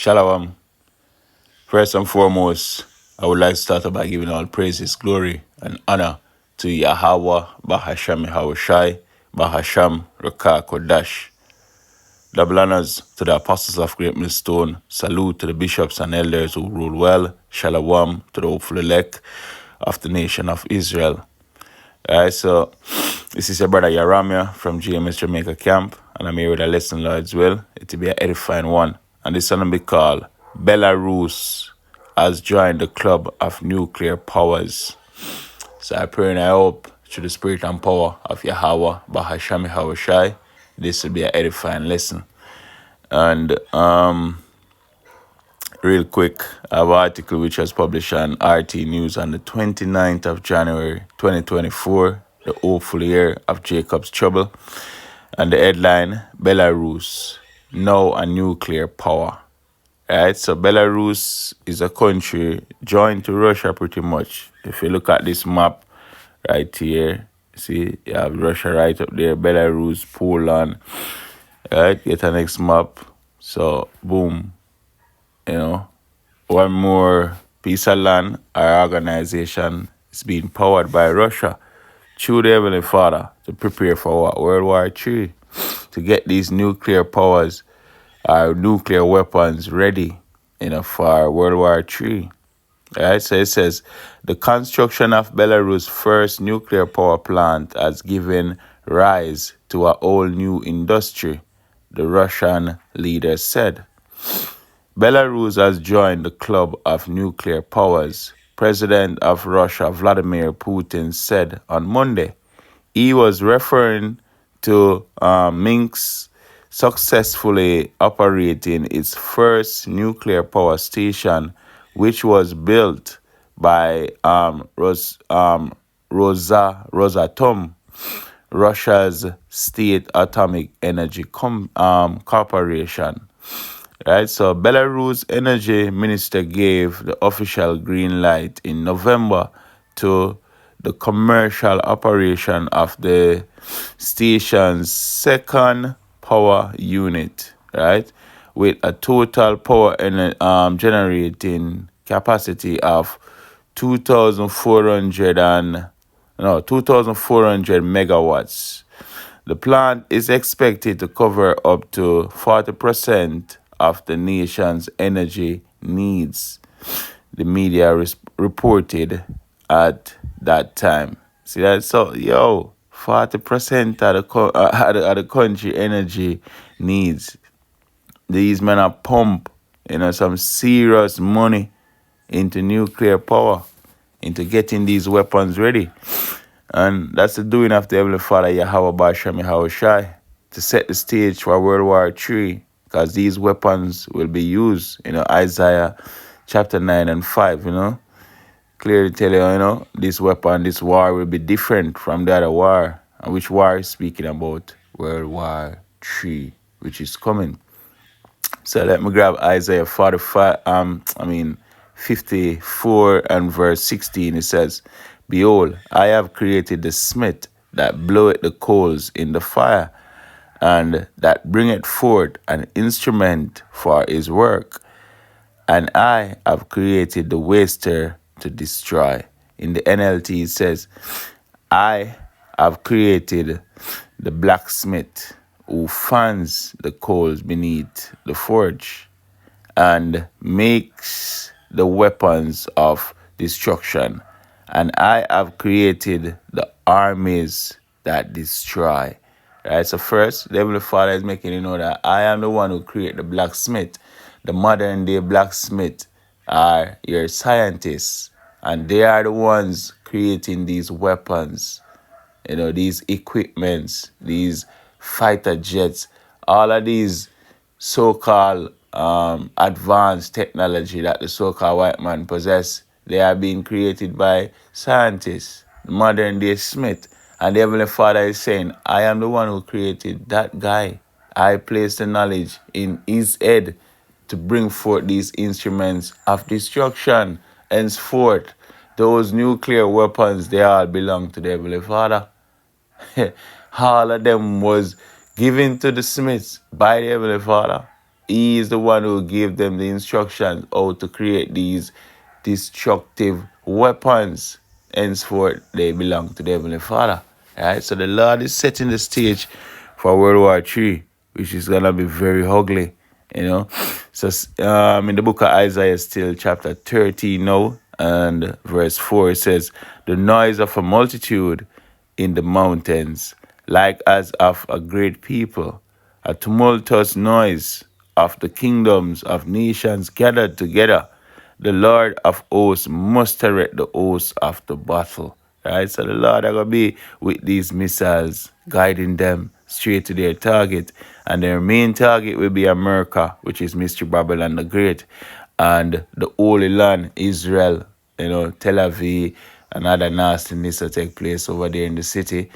Shalom. First and foremost, I would like to start off by giving all praises, glory, and honor to Yahweh, Bahasham Yahushai, Bahasham Rakah Kodash. Double honors to the apostles of Great Millstone. Salute to the bishops and elders who rule well. Shalom to the hopeful elect of the nation of Israel. Alright, so this is your brother Yaramia from GMS Jamaica Camp, and I'm here with a lesson, Lord's will. It will be an edifying one. And this one will be called Belarus has joined the club of nuclear powers. So I pray and I hope through the spirit and power of Yahweh, Bahasham Yahushai, this will be an edifying lesson. And real quick, I have an article which was published on RT News on the 29th of January 2024, the hopeful year of Jacob's trouble. And the headline, Belarus, now a nuclear power. Right, so Belarus is a country joined to Russia pretty much. If you look at this map right here, see, you have Russia right up there, Belarus, Poland. Right, get a next map. So, boom, one more piece of land or organization is being powered by Russia through the Heavenly Father to prepare for what? World War III. To get these nuclear powers or nuclear weapons ready, for World War III. Right? So it says, the construction of Belarus' first nuclear power plant has given rise to a whole new industry, the Russian leader said. Belarus has joined the club of nuclear powers, President of Russia Vladimir Putin said on Monday. He was referring to Minsk successfully operating its first nuclear power station, which was built by Rosatom, Russia's state atomic energy corporation. Right, so Belarus energy minister gave the official green light in November to the commercial operation of the station's second power unit, right, with a total power generating capacity of 2,400 megawatts. The plant is expected to cover up to 40% of the nation's energy needs, the media reported at that time. See that? So, 40% of the country energy needs. These men are pump, some serious money into nuclear power, into getting these weapons ready. And that's the doing of the Heavenly Father, Yahweh Basham Yahushai, to set the stage for World War III, because these weapons will be used, Isaiah chapter 9 and 5, clearly tell you, this weapon, this war will be different from the other war. And which war is speaking about? World War III, which is coming. So let me grab Isaiah 54 and verse 16. It says, Behold, I have created the smith that bloweth the coals in the fire, and that bringeth forth an instrument for his work. And I have created the waster to destroy. In the NLT it says, I have created the blacksmith who fans the coals beneath the forge and makes the weapons of destruction. And I have created the armies that destroy. Right, so first, the Heavenly Father is making you know that I am the one who created the blacksmith. The modern day blacksmith are your scientists, and they are the ones creating these weapons, these equipments, these fighter jets, all of these so-called advanced technology that the so-called white man possess. They are being created by scientists, the modern day Smith. And the Heavenly Father is saying, I am the one who created that guy. I placed the knowledge in his head to bring forth these instruments of destruction. Henceforth, those nuclear weapons, they all belong to the Heavenly Father. All of them was given to the Smiths by the Heavenly Father. he is the one who gave them the instructions how to create these destructive weapons. Henceforth, they belong to the Heavenly Father. Right? So the Lord is setting the stage for World War III, which is gonna be very ugly. You know. So in the book of Isaiah, still chapter 13 now, and verse 4, it says, "The noise of a multitude in the mountains, like as of a great people, a tumultuous noise of the kingdoms of nations gathered together. The Lord of hosts mustereth the hosts of the battle." Right? So the Lord are going to be with these missiles, guiding them straight to their target. And their main target will be America, which is Mystery Babylon the Great, and the Holy Land, Israel, Tel Aviv, and other nastiness that take place over there in the city,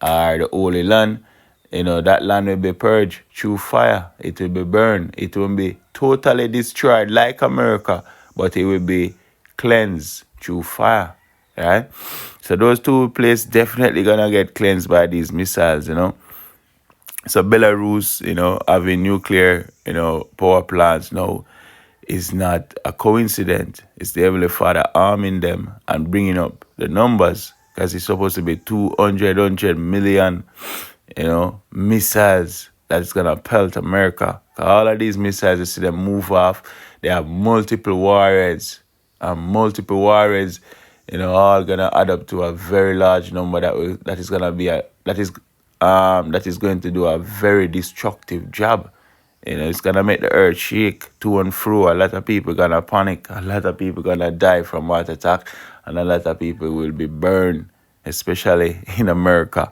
or the Holy Land. That land will be purged through fire. It will be burned. It will be totally destroyed like America, but it will be cleansed through fire. Right? So those two places definitely gonna get cleansed by these missiles. So Belarus, having nuclear, power plants now is not a coincidence. It's the Heavenly Father arming them and bringing up the numbers, because it's supposed to be 200 million, missiles that's gonna pelt America. All of these missiles, you see them move off. They have multiple warheads, and multiple warheads, all gonna add up to a very large number that is gonna be that is going to do a very destructive job. It's gonna make the earth shake to and fro. A lot of people gonna panic. A lot of people gonna die from heart attack, and a lot of people will be burned, especially in America.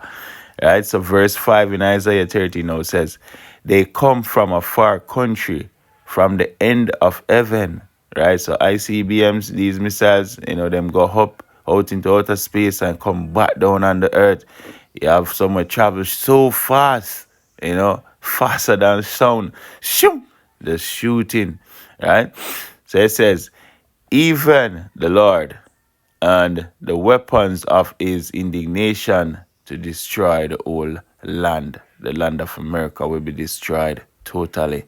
Right. So verse 5 in Isaiah 30 now says, "They come from a far country, from the end of heaven." Right. So ICBMs, these missiles, them go up out into outer space and come back down on the earth. You have someone travel so fast, faster than sound. Shoo! The shooting, right? So it says, "Even the Lord and the weapons of his indignation to destroy the whole land." The land of America will be destroyed totally.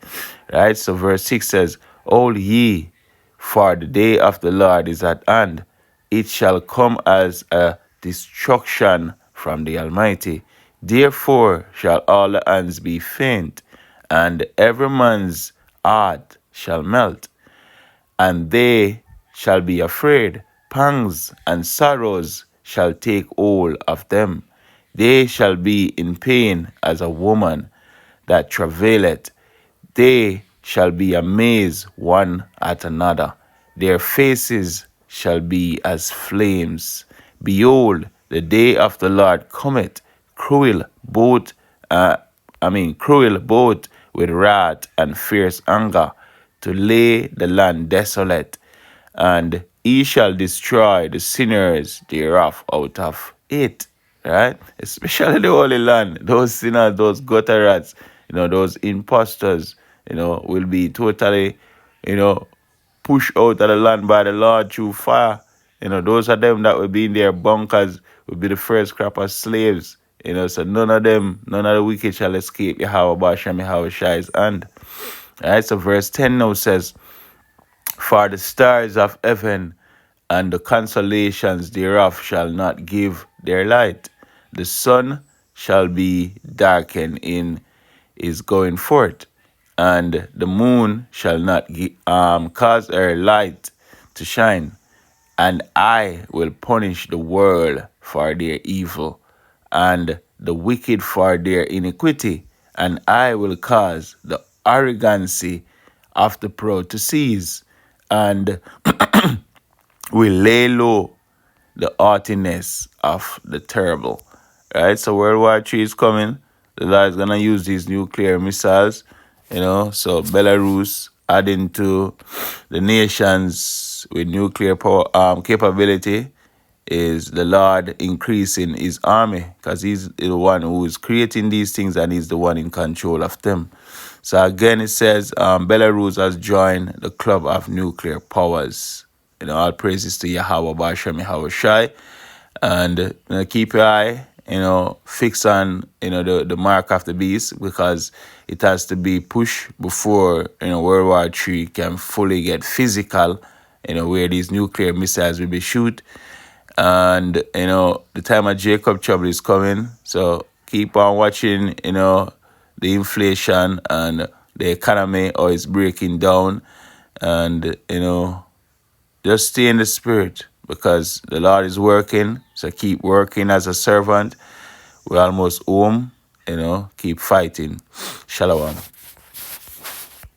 Right? So verse 6 says, "All ye, for the day of the Lord is at hand. It shall come as a destruction from the Almighty. Therefore shall all the hands be faint, and every man's heart shall melt. And they shall be afraid. Pangs and sorrows shall take hold of them. They shall be in pain as a woman that travaileth. They shall be amazed one at another. Their faces shall be as flames. Behold, the day of the Lord cometh, cruel both, cruel both with wrath and fierce anger, to lay the land desolate, and he shall destroy the sinners thereof out of it." Right? Especially the Holy Land. Those sinners, those gutter rats, those impostors, will be totally, pushed out of the land by the Lord through fire. Those are them that will be in their bunkers, will be the first crop of slaves. So none of the wicked shall escape Yahweh Bashem Yahweh Shai's hand. Alright, so verse 10 now says, "For the stars of heaven and the constellations thereof shall not give their light. The sun shall be darkened in his going forth, and the moon shall not cause her light to shine. And I will punish the world for their evil, and the wicked for their iniquity. And I will cause the arrogancy of the proud to cease, and will lay low the haughtiness of the terrible." Right? So World War III is coming. The Lord is gonna use these nuclear missiles, So Belarus adding to the nations with nuclear power capability, is the Lord increasing his army, because he's the one who is creating these things and he's the one in control of them. So again, it says Belarus has joined the club of nuclear powers. All praises to Yahweh Bashem Yahweh Shai. And keep your eye, fix on, the mark of the beast, because it has to be pushed before, World War III can fully get physical, where these nuclear missiles will be shoot. And, the time of Jacob trouble is coming. So keep on watching, the inflation and the economy, or it's breaking down. And, just stay in the spirit, because the Lord is working. So keep working as a servant. We're almost home, keep fighting. Shalom.